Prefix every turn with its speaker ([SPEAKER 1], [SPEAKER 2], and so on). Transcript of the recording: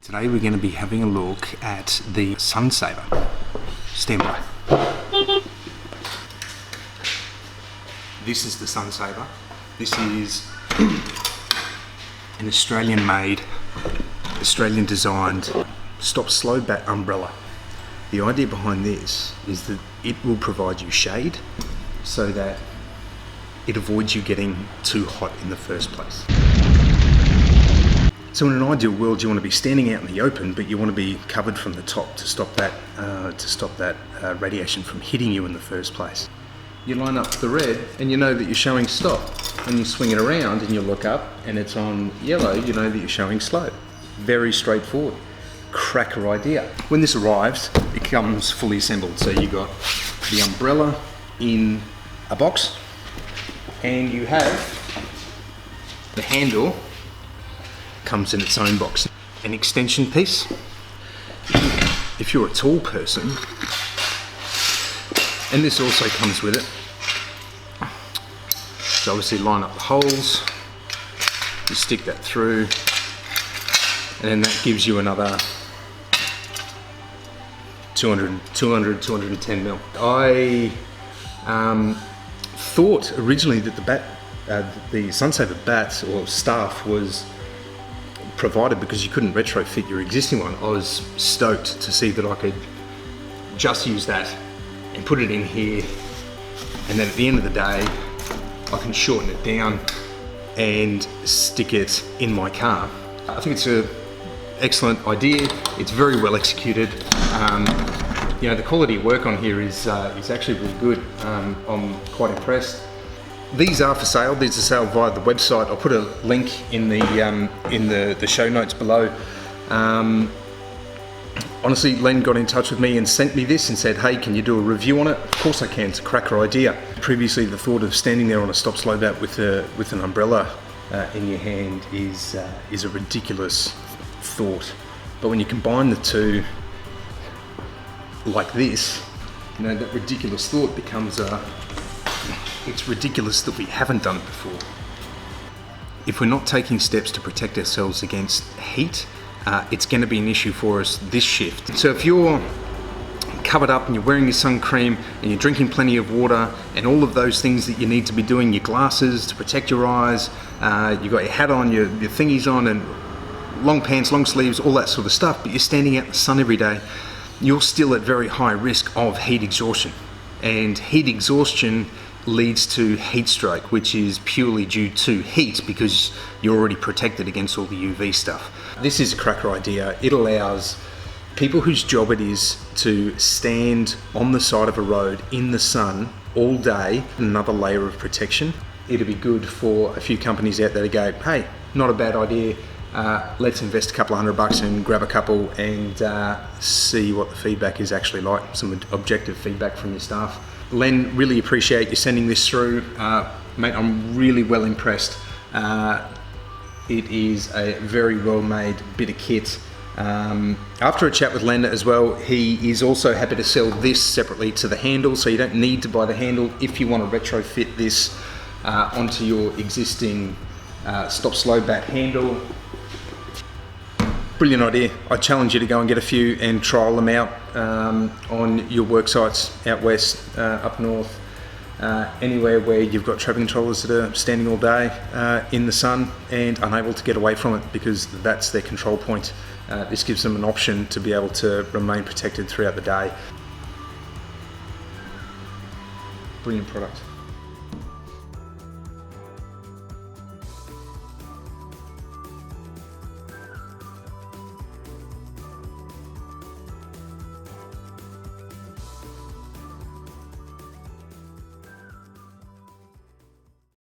[SPEAKER 1] Today we're going to be having a look at the Sunsava. Stand by. This is the Sunsava. This is an Australian made, Australian designed stop slow bat umbrella. The idea behind this is that it will provide you shade so that it avoids you getting too hot in the first place. So in an ideal world, you want to be standing out in the open, but you want to be covered from the top to stop that radiation from hitting you in the first place. You line up the red, and you know that you're showing stop. When you swing it around and you look up, and it's on yellow, you know that you're showing slow. Very straightforward. Cracker idea. When this arrives, it comes fully assembled. So you got the umbrella in a box, and you have the handle. Comes in its own box. An extension piece. If you're a tall person, and this also comes with it. So obviously line up the holes, you stick that through, and then that gives you another 210 mil. I thought originally that the Sunsava bat or staff was provided because you couldn't retrofit your existing one. I was stoked to see that I could just use that and put it in here, and then at the end of the day I can shorten it down and stick it in my car. I think it's an excellent idea. It's very well executed. You know, the quality of work on here is actually really good. I'm quite impressed. These are for sale. These are for sale via the website. I'll put a link in the show notes below. Honestly, Len got in touch with me and sent me this and said, "Hey, can you do a review on it?" Of course I can. It's a cracker idea. Previously, the thought of standing there on a stop slow bat with an umbrella in your hand is a ridiculous thought. But when you combine the two like this, you know, that ridiculous thought becomes it's ridiculous that we haven't done it before. If we're not taking steps to protect ourselves against heat, it's going to be an issue for us this shift. So if you're covered up and you're wearing your sun cream and you're drinking plenty of water and all of those things that you need to be doing, your glasses to protect your eyes, you've got your hat on, your thingies on, and long pants, long sleeves, all that sort of stuff, but you're standing out in the sun every day, you're still at very high risk of heat exhaustion. And heat exhaustion leads to heat stroke, which is purely due to heat because you're already protected against all the UV stuff. This is a cracker idea. It allows people whose job it is to stand on the side of a road in the sun all day, another layer of protection. It'll be good for a few companies out there to go, hey, not a bad idea. Let's invest a couple of $100 and grab a couple and see what the feedback is actually like, some objective feedback from your staff. Len, really appreciate you sending this through. Mate, I'm really well impressed. It is a very well made bit of kit. After a chat with Len as well, he is also happy to sell this separately to the handle, so you don't need to buy the handle if you want to retrofit this onto your existing stop slow bat handle. Brilliant idea. I challenge you to go and get a few and trial them out on your work sites out west, up north, anywhere where you've got traffic controllers that are standing all day in the sun and unable to get away from it because that's their control point. This gives them an option to be able to remain protected throughout the day. Brilliant product.